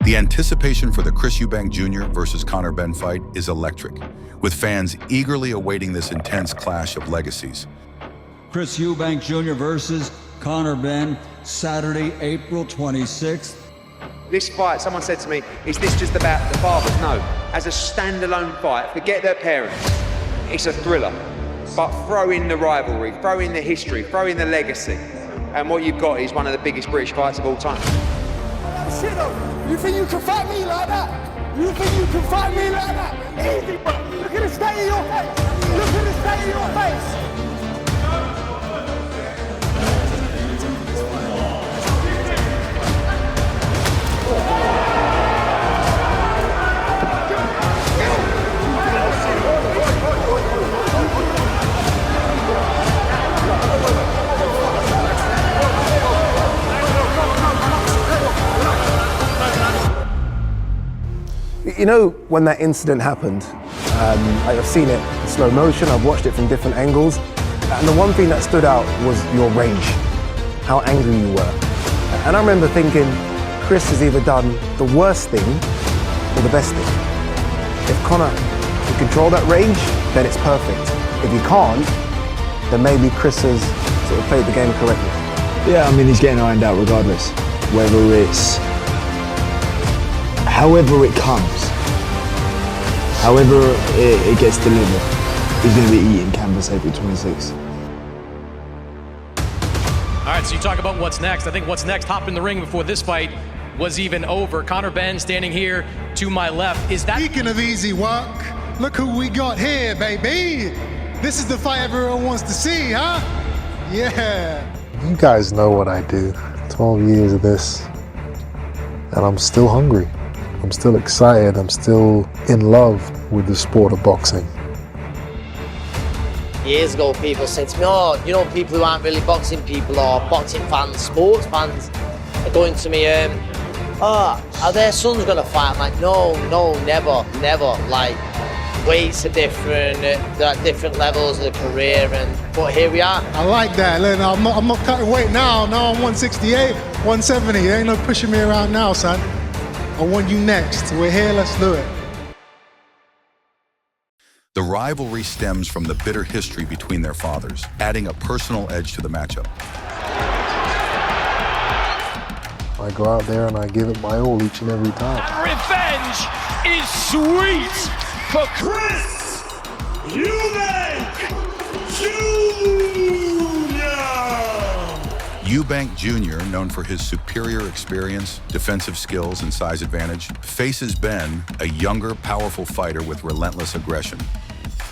The anticipation for the Chris Eubank Jr. versus Conor Benn fight is electric, with fans eagerly awaiting this intense clash of legacies. Chris Eubank Jr. versus Conor Benn, Saturday, April 26th. This fight, someone said to me, is this just about the fathers? No. As a standalone fight, forget their parents. It's a thriller. But throw in the rivalry, throw in the history, throw in the legacy. And what you've got is one of the biggest British fights of all time. Shit up. You think you can fight me like that? You think you can fight me like that? Easy, bro. Look at the state of your face. Look at the state of your face. You know, when that incident happened, I've seen it in slow motion, I've watched it from different angles, and the one thing that stood out was your rage, how angry you were. And I remember thinking, Chris has either done the worst thing or the best thing. If Conor can control that rage, then it's perfect. If he can't, then maybe Chris has sort of played the game correctly. Yeah, I mean, he's getting ironed out regardless, whether it's however it comes, however it gets delivered, he's going to be eating canvas April 26th. All right, so you talk about what's next. I think what's next, hop in the ring before this fight was even over. Conor Benn standing here to my left. Is that... Speaking of easy work, look who we got here, baby. This is the fight everyone wants to see, huh? Yeah. You guys know what I do. 12 years of this, and I'm still hungry. I'm still excited, I'm still in love with the sport of boxing. Years ago, people said to me, oh, you know, people who aren't really boxing people or boxing fans, sports fans, are going to me, oh, are their sons going to fight? I'm like, no, never. Like, weights are different, they're at different levels of the career, but here we are. I like that. I'm not cutting weight now. Now I'm 168, 170. There ain't no pushing me around now, son. I want you next. We're here, let's do it. The rivalry stems from the bitter history between their fathers, adding a personal edge to the matchup. I go out there and I give it my all each and every time. Revenge is sweet for Chris Eubank Jr. Eubank Jr., known for his superior experience, defensive skills, and size advantage, faces Benn, a younger, powerful fighter with relentless aggression.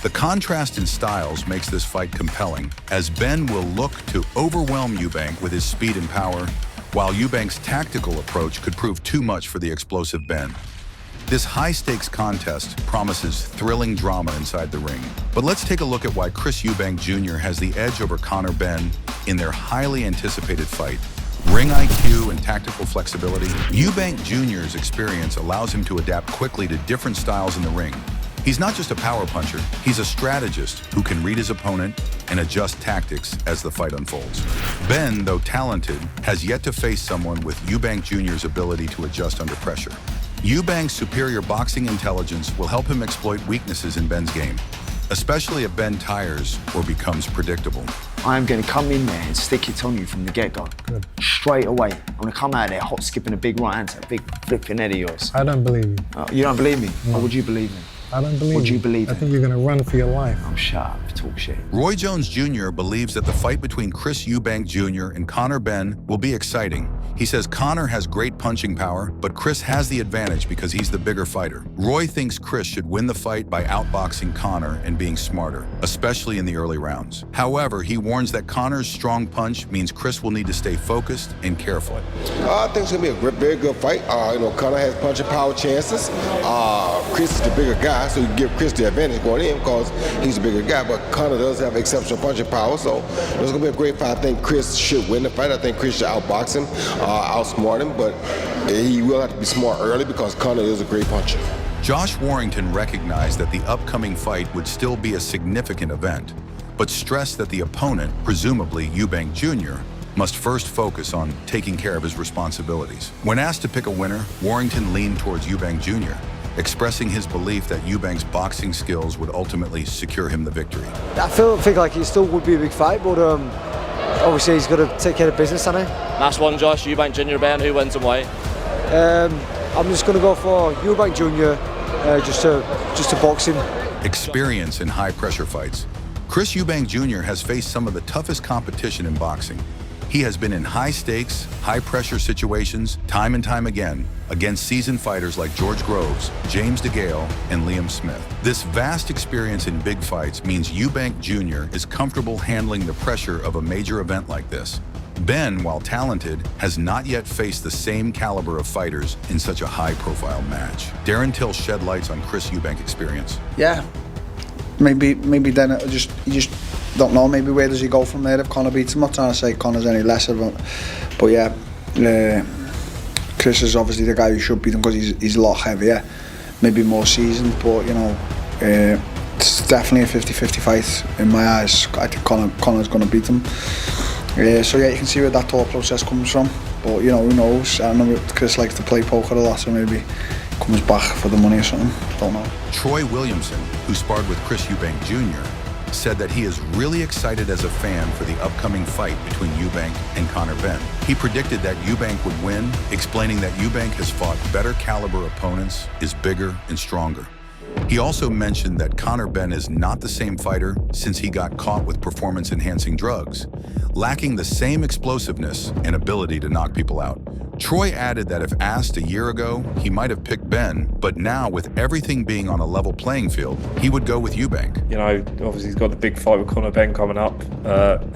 The contrast in styles makes this fight compelling, as Benn will look to overwhelm Eubank with his speed and power, while Eubank's tactical approach could prove too much for the explosive Benn. This high-stakes contest promises thrilling drama inside the ring. But let's take a look at why Chris Eubank Jr. has the edge over Conor Benn in their highly anticipated fight. Ring IQ and tactical flexibility. Eubank Jr.'s experience allows him to adapt quickly to different styles in the ring. He's not just a power puncher, he's a strategist who can read his opponent and adjust tactics as the fight unfolds. Benn, though talented, has yet to face someone with Eubank Jr.'s ability to adjust under pressure. Eubank's superior boxing intelligence will help him exploit weaknesses in Benn's game, especially if Benn tires or becomes predictable. I'm going to come in there and stick it on you from the get-go. Good. Straight away. I'm going to come out there hot skipping a big right hand to a big flipping head of yours. I don't believe you. You don't believe me? No. What would you believe in? I don't believe Would you believe I in? think you're going to run for your life. Oh, shut up. Talk shit. Roy Jones Jr. believes that the fight between Chris Eubank Jr. and Conor Benn will be exciting. He says Conor has great punching power, but Chris has the advantage because he's the bigger fighter. Roy thinks Chris should win the fight by outboxing Conor and being smarter, especially in the early rounds. However, he warns that Conor's strong punch means Chris will need to stay focused and careful. I think it's going to be a very good fight. Conor has punching power chances. Chris is the bigger guy, so you give Chris the advantage going in because he's a bigger guy, but Conor does have exceptional punching power, so it's going to be a great fight. I think Chris should win the fight. I think Chris should outbox him, outsmart him, but he will have to be smart early because Conor is a great puncher. Josh Warrington recognized that the upcoming fight would still be a significant event, but stressed that the opponent, presumably Eubank Jr., must first focus on taking care of his responsibilities. When asked to pick a winner, Warrington leaned towards Eubank Jr., expressing his belief that Eubank's boxing skills would ultimately secure him the victory. I think like it still would be a big fight, but obviously he's got to take care of business, hasn't he? Last one, Josh, Eubank Jr, Ben, who wins and why? I'm just going to go for Eubank Jr, just to box him. Experience in high-pressure fights. Chris Eubank Jr. has faced some of the toughest competition in boxing. He has been in high-stakes, high-pressure situations time and time again against seasoned fighters like George Groves, James DeGale, and Liam Smith. This vast experience in big fights means Eubank Jr. is comfortable handling the pressure of a major event like this. Ben, while talented, has not yet faced the same caliber of fighters in such a high-profile match. Darren Till shed lights on Chris Eubank experience. Yeah, maybe then you just don't know. Maybe where does he go from there if Conor beats him? I'm not trying to say Conor's any lesser, but yeah, Chris is obviously the guy who should beat him because he's a lot heavier, maybe more seasoned. But you know, it's definitely a 50-50 fight in my eyes. I think Conor's going to beat him. So yeah, you can see where that thought process comes from. But you know, who knows? I know Chris likes to play poker a lot, so maybe comes back for the money or something. Don't know. Troy Williamson, who sparred with Chris Eubank Jr., said that he is really excited as a fan for the upcoming fight between Eubank and Conor Benn. He predicted that Eubank would win, explaining that Eubank has fought better caliber opponents, is bigger and stronger. He also mentioned that Conor Benn is not the same fighter since he got caught with performance-enhancing drugs, lacking the same explosiveness and ability to knock people out. Troy added that if asked a year ago, he might have picked Benn, but now with everything being on a level playing field, he would go with Eubank. You know, obviously he's got the big fight with Conor Benn coming up.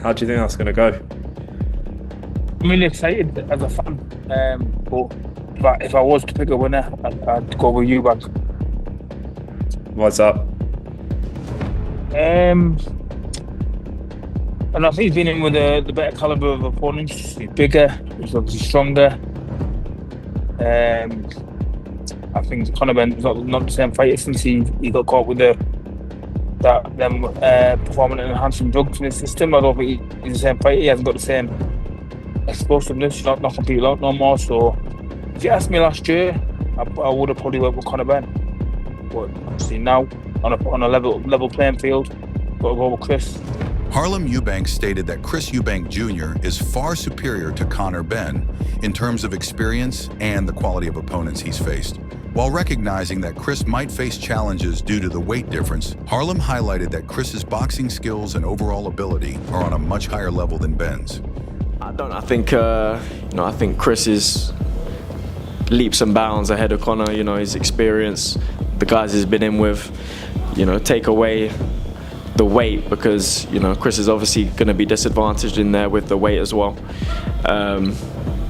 How do you think that's going to go? I'm really excited as a fan, but if I was to pick a winner, I'd go with Eubank. What's up? And I think he's been in with the better caliber of opponents. He's bigger, he's obviously stronger. I think Conor Benn is not the same fighter since he got caught with them performance enhancing drugs in his system. I don't think he's the same fighter. He hasn't got the same explosiveness. He's not knocking people out no more. So if you asked me last year, I would have probably went with Conor Benn. But obviously now on a level playing field, got to go with Chris. Harlem Eubank stated that Chris Eubank Jr. is far superior to Conor Benn in terms of experience and the quality of opponents he's faced. While recognizing that Chris might face challenges due to the weight difference, Harlem highlighted that Chris's boxing skills and overall ability are on a much higher level than Ben's. I think Chris is leaps and bounds ahead of Conor. You know, his experience, the guys he's been in with, you know, take away the weight because, you know, Chris is obviously going to be disadvantaged in there with the weight as well.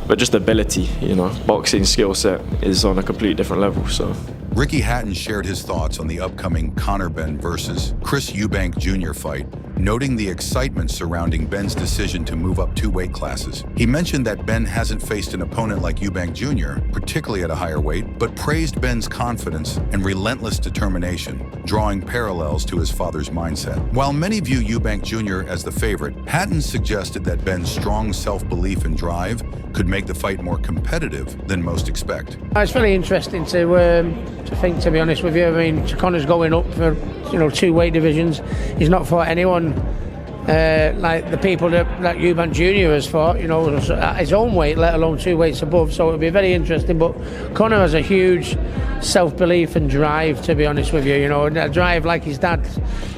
But just ability, you know, boxing skill set is on a completely different level, so. Ricky Hatton shared his thoughts on the upcoming Conor Benn versus Chris Eubank Jr. fight, noting the excitement surrounding Ben's decision to move up 2 weight classes. He mentioned that Benn hasn't faced an opponent like Eubank Jr., particularly at a higher weight, but praised Ben's confidence and relentless determination, drawing parallels to his father's mindset. While many view Eubank Jr. as the favorite, Hatton suggested that Ben's strong self-belief and drive could make the fight more competitive than most expect. It's really interesting to think, to be honest with you. I mean, Conor's going up for, you know, 2 weight divisions. He's not fought anyone like the people that Eubank Jr. has fought, you know, at his own weight, let alone 2 weights above. So it'll be very interesting. But Conor has a huge self-belief and drive, to be honest with you. You know, a drive like his dad,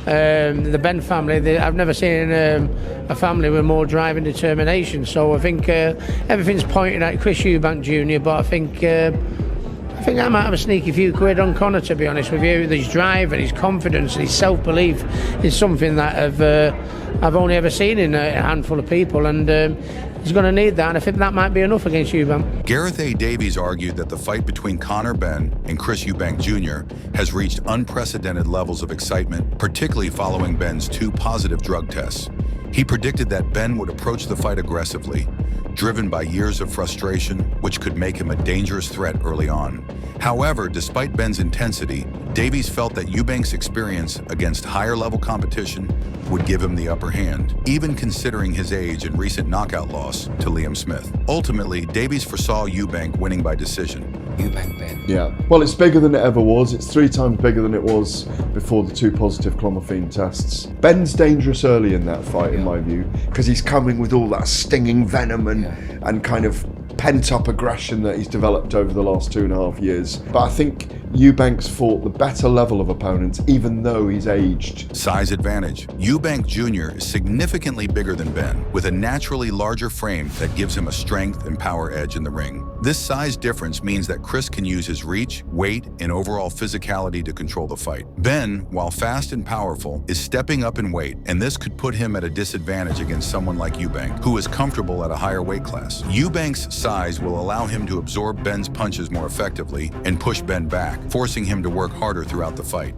the Benn family. I've never seen a family with more drive and determination. So I think everything's pointing at Chris Eubank Jr. But I think I might have a sneaky few quid on Conor, to be honest with you. His drive and his confidence and his self-belief is something that I've only ever seen in a handful of people, and he's going to need that, and I think that might be enough against Eubank. Gareth A. Davies argued that the fight between Conor Benn and Chris Eubank Jr. has reached unprecedented levels of excitement, particularly following Ben's 2 positive drug tests. He predicted that Benn would approach the fight aggressively, driven by years of frustration, which could make him a dangerous threat early on. However, despite Benn's intensity, Davies felt that Eubank's experience against higher-level competition would give him the upper hand, even considering his age and recent knockout loss to Liam Smith. Ultimately, Davies foresaw Eubank winning by decision. Eubank Ben. Yeah, well, it's bigger than it ever was. It's 3 times bigger than it was before the 2 positive clomiphene tests. Ben's dangerous early in that fight, in my view, because he's coming with all that stinging venom and kind of pent-up aggression that he's developed over the last 2.5 years. But I think Eubank's fought the better level of opponents, even though he's aged. Size advantage. Eubank Jr. is significantly bigger than Benn, with a naturally larger frame that gives him a strength and power edge in the ring. This size difference means that Chris can use his reach, weight, and overall physicality to control the fight. Benn, while fast and powerful, is stepping up in weight, and this could put him at a disadvantage against someone like Eubank, who is comfortable at a higher weight class. Eubank's size will allow him to absorb Benn's punches more effectively and push Benn back, forcing him to work harder throughout the fight.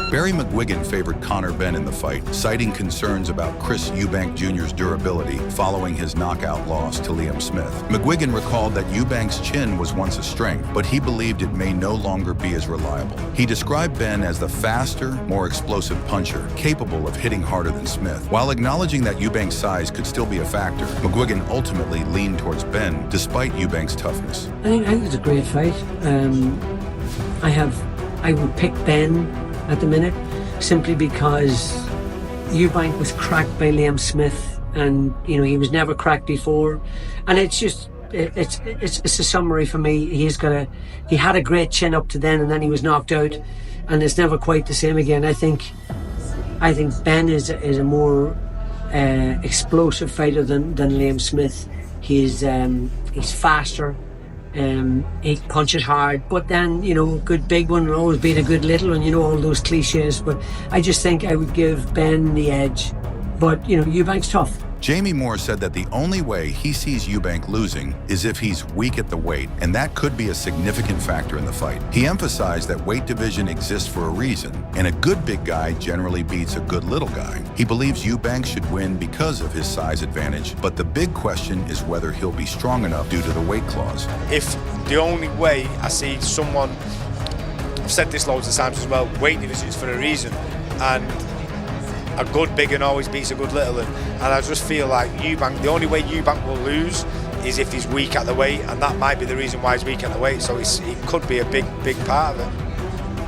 Barry McGuigan favored Conor Benn in the fight, citing concerns about Chris Eubank Jr.'s durability following his knockout loss to Liam Smith. McGuigan recalled that Eubank's chin was once a strength, but he believed it may no longer be as reliable. He described Benn as the faster, more explosive puncher, capable of hitting harder than Smith. While acknowledging that Eubank's size could still be a factor, McGuigan ultimately leaned towards Benn despite Eubank's toughness. I think it's a great fight. I would pick Benn at the minute, simply because Eubank was cracked by Liam Smith, and you know he was never cracked before, and it's a summary for me. He had a great chin up to then, and then he was knocked out, and it's never quite the same again. I think Benn is a more explosive fighter than Liam Smith. He's faster. He punches hard, but then, you know, good big one will always beat a good little one, you know, all those cliches. But I just think I would give Benn the edge. But, you know, Eubank's tough. Jamie Moore said that the only way he sees Eubank losing is if he's weak at the weight, and that could be a significant factor in the fight. He emphasized that weight division exists for a reason, and a good big guy generally beats a good little guy. He believes Eubank should win because of his size advantage, but the big question is whether he'll be strong enough due to the weight clause. If the only way I see someone, I've said this loads of times as well, weight division is for a reason, and a good big one always beats a good little one, and I just feel like Eubank, the only way Eubank will lose is if he's weak at the weight, and that might be the reason why he's weak at the weight, so it could be a big part of it.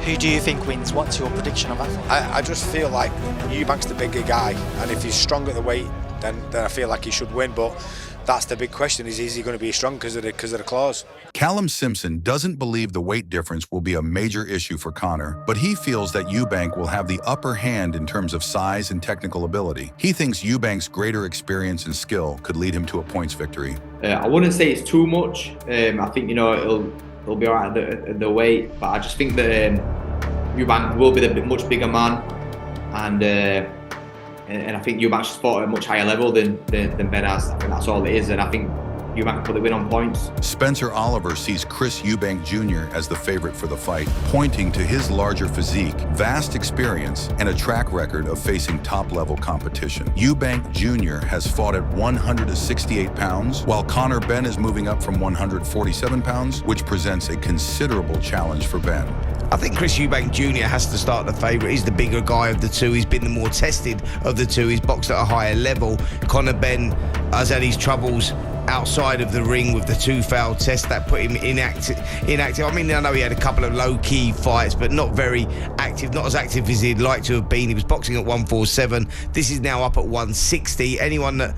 Who do you think wins? What's your prediction of that? I just feel like Eubank's the bigger guy, and if he's strong at the weight, then I feel like he should win, but that's the big question, is he going to be strong because of the clause? Callum Simpson doesn't believe the weight difference will be a major issue for Conor, but he feels that Eubank will have the upper hand in terms of size and technical ability. He thinks Eubank's greater experience and skill could lead him to a points victory. I wouldn't say it's too much. I think, you know, it'll be all right at the weight, but I just think that Eubank will be the much bigger man, and I think Eubank's fought at a much higher level than Ben has. I think that's all it is, and I think Eubank put the win on points. Spencer Oliver sees Chris Eubank Jr. as the favorite for the fight, pointing to his larger physique, vast experience, and a track record of facing top-level competition. Eubank Jr. has fought at 168 pounds, while Conor Benn is moving up from 147 pounds, which presents a considerable challenge for Benn. I think Chris Eubank Jr. has to start the favourite. He's the bigger guy of the two. He's been the more tested of the two. He's boxed at a higher level. Conor Benn has had his troubles outside of the ring with the 2 foul test that put him inactive. I mean, I know he had a couple of low-key fights, but not very active, not as active as he'd like to have been. He was boxing at 147. This is now up at 160. Anyone that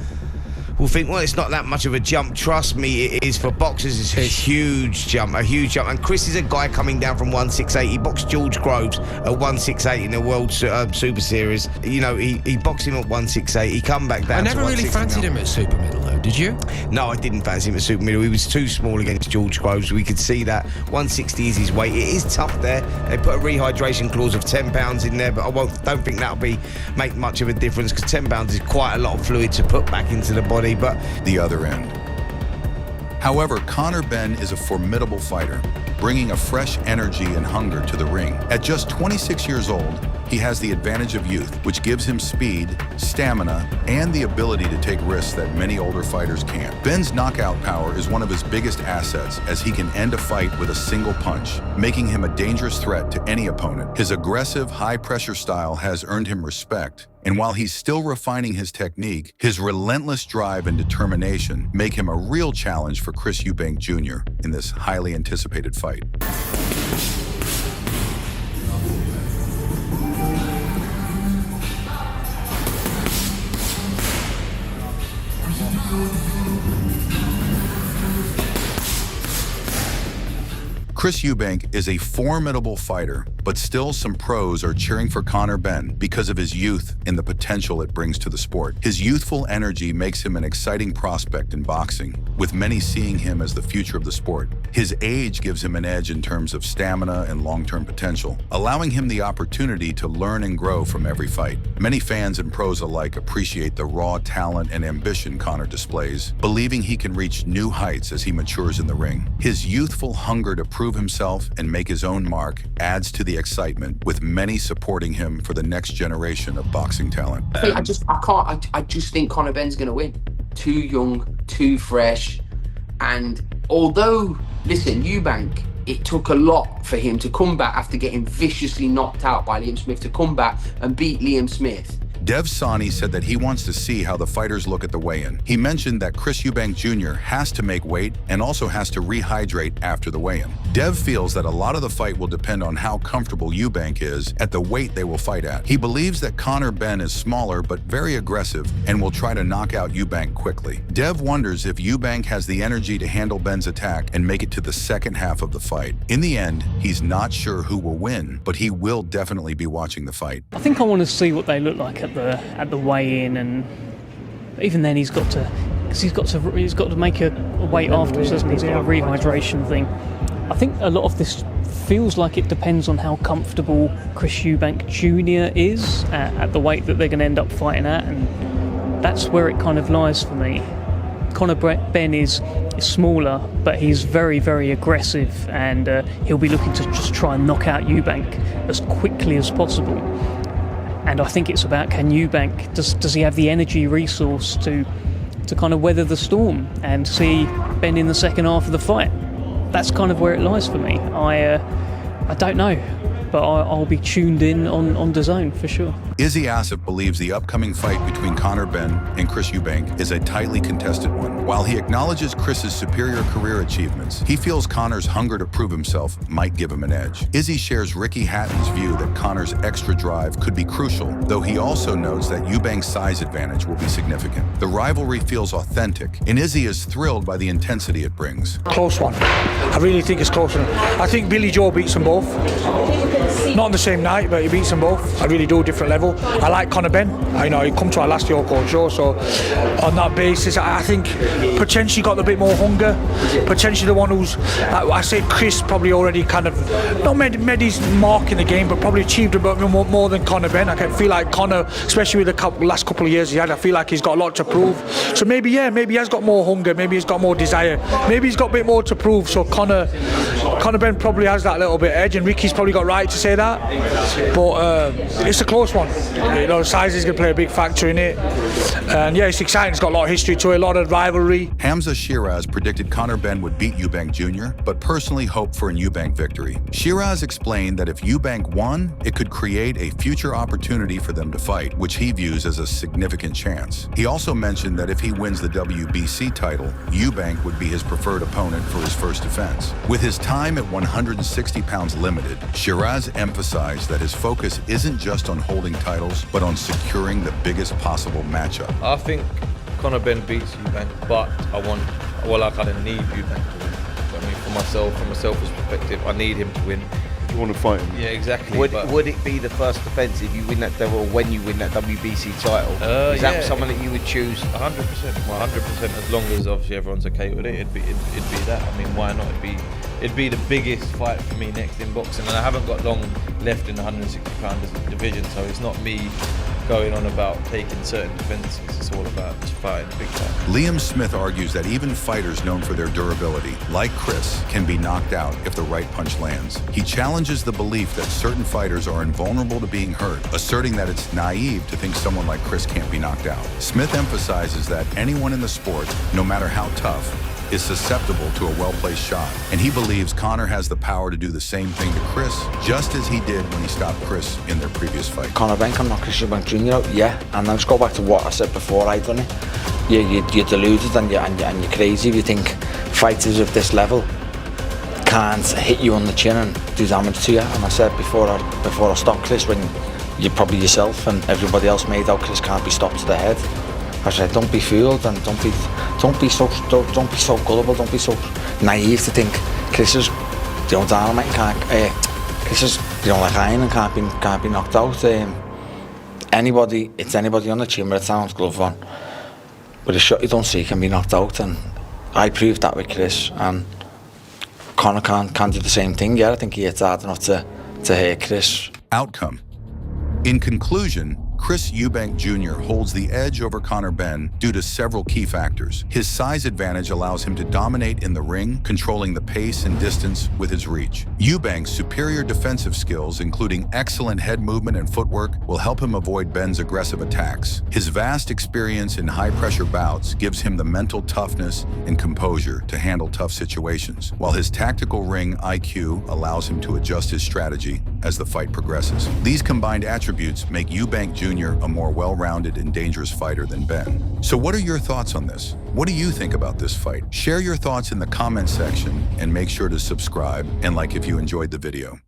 will think, well, it's not that much of a jump. Trust me, it is. For boxers, it's a huge jump. And Chris is a guy coming down from 168. He boxed George Groves at 168 in the World Super Series. You know, he boxed him at 168. He come back down. I never really fancied him at super middle, though. did you? No, I didn't fancy him at super middle. He was too small against George Groves. We could see that. 160 is his weight. It is tough there. They put a rehydration clause of £10 in there, but I don't think that'll make much of a difference, because £10 is quite a lot of fluid to put back into the body. But the other end. However, Conor Benn is a formidable fighter, bringing a fresh energy and hunger to the ring. At just 26 years old, he has the advantage of youth, which gives him speed, stamina, and the ability to take risks that many older fighters can't. Benn's knockout power is one of his biggest assets, as he can end a fight with a single punch, making him a dangerous threat to any opponent. His aggressive, high-pressure style has earned him respect, and while he's still refining his technique, his relentless drive and determination make him a real challenge for Chris Eubank Jr. in this highly anticipated fight. Chris Eubank is a formidable fighter, but still some pros are cheering for Conor Benn because of his youth and the potential it brings to the sport. His youthful energy makes him an exciting prospect in boxing, with many seeing him as the future of the sport. His age gives him an edge in terms of stamina and long-term potential, allowing him the opportunity to learn and grow from every fight. Many fans and pros alike appreciate the raw talent and ambition Conor displays, believing he can reach new heights as he matures in the ring. His youthful hunger to prove himself and make his own mark adds to the excitement, with many supporting him for the next generation of boxing talent. I just think Conor Benn's going to win. Too young, too fresh, and although, listen, Eubank, it took a lot for him to come back after getting viciously knocked out by Liam Smith, to come back and beat Liam Smith. Dev Sani said that he wants to see how the fighters look at the weigh-in. He mentioned that Chris Eubank Jr. has to make weight and also has to rehydrate after the weigh-in. Dev feels that a lot of the fight will depend on how comfortable Eubank is at the weight they will fight at. He believes that Conor Benn is smaller but very aggressive and will try to knock out Eubank quickly. Dev wonders if Eubank has the energy to handle Benn's attack and make it to the second half of the fight. In the end, he's not sure who will win, but he will definitely be watching the fight. I think I want to see what they look like at the weigh-in, and even then he's got to make a weight afterwards, doesn't he? He's got a rehydration thing. I think a lot of this feels like it depends on how comfortable Chris Eubank Jr. is at the weight that they're going to end up fighting at, and that's where it kind of lies for me. Conor Benn is smaller, but he's very, very aggressive, and he'll be looking to just try and knock out Eubank as quickly as possible. And I think it's about, can Eubank, does he have the energy resource to kind of weather the storm and see Benn in the second half of the fight? That's kind of where it lies for me. I don't know, but I'll be tuned in on DAZN for sure. Izzy Asif believes the upcoming fight between Conor Benn and Chris Eubank is a tightly contested one. While he acknowledges Chris's superior career achievements, he feels Conor's hunger to prove himself might give him an edge. Izzy shares Ricky Hatton's view that Conor's extra drive could be crucial, though he also notes that Eubank's size advantage will be significant. The rivalry feels authentic, and Izzy is thrilled by the intensity it brings. Close one. I really think it's close one. I think Billy Joe beats them both. Not on the same night, but he beats them both. I really do, different level. I like Conor Benn. I know he come to our last York show, so on that basis, I think potentially got a bit more hunger. Potentially the one who's, I say Chris probably already kind of not made his mark in the game, but probably achieved a bit more than Conor Benn. I can feel like Conor, especially with the last couple of years he had, I feel like he's got a lot to prove. So maybe he has got more hunger. Maybe he's got more desire. Maybe he's got a bit more to prove. So Conor Benn probably has that little bit edge, and Ricky's probably got right to say that. But it's a close one. You know, size is going to play a big factor in it. And yeah, it's exciting. It's got a lot of history to it, a lot of rivalry. Hamza Shiraz predicted Conor Benn would beat Eubank Jr., but personally hoped for an Eubank victory. Shiraz explained that if Eubank won, it could create a future opportunity for them to fight, which he views as a significant chance. He also mentioned that if he wins the WBC title, Eubank would be his preferred opponent for his first defense. With his time at 160 pounds limited, Shiraz emphasized that his focus isn't just on holding titles, but on securing the biggest possible matchup. I think Conor Benn beats Eubank, but I kind of need Eubank to win. I mean, from a selfish perspective, I need him to win. You want to fight him? Yeah, exactly. Would it be the first defence if you win that, or when you win that WBC title? Is that someone that you would choose? 100%. 100%. As long as obviously everyone's okay with it, it'd be that. I mean, why not? It'd be the biggest fight for me next in boxing, and I haven't got long left in the 160-pound division, so it's not me going on about taking certain defences. It's all about just fighting the big fight. Liam Smith argues that even fighters known for their durability, like Chris, can be knocked out if the right punch lands. He challenges the belief that certain fighters are invulnerable to being hurt, asserting that it's naive to think someone like Chris can't be knocked out. Smith emphasizes that anyone in the sport, no matter how tough, is susceptible to a well-placed shot, and he believes Conor has the power to do the same thing to Chris, just as he did when he stopped Chris in their previous fight. Conor Benn can knock Chris Eubank Jr out, yeah, and let's go back to what I said before I done it. You're deluded and you're crazy if you think fighters of this level can't hit you on the chin and do damage to you. And I said before I stopped Chris, when you probably yourself and everybody else made out Chris can't be stopped to the head. I said, don't be fooled and don't be so gullible, don't be so naive to think Chris is, dynamite and can't. Chris is, like iron and can't be knocked out. It's anybody on the chin with a sound glove on. But a shot you don't see can be knocked out, and I proved that with Chris. And Conor can do the same thing. Yeah, I think he hits hard enough to hit Chris. Outcome. In conclusion, Chris Eubank Jr. holds the edge over Conor Benn due to several key factors. His size advantage allows him to dominate in the ring, controlling the pace and distance with his reach. Eubank's superior defensive skills, including excellent head movement and footwork, will help him avoid Benn's aggressive attacks. His vast experience in high-pressure bouts gives him the mental toughness and composure to handle tough situations, while his tactical ring IQ allows him to adjust his strategy as the fight progresses. These combined attributes make Eubank Jr. a more well-rounded and dangerous fighter than Benn. So what are your thoughts on this? What do you think about this fight? Share your thoughts in the comment section and make sure to subscribe and like if you enjoyed the video.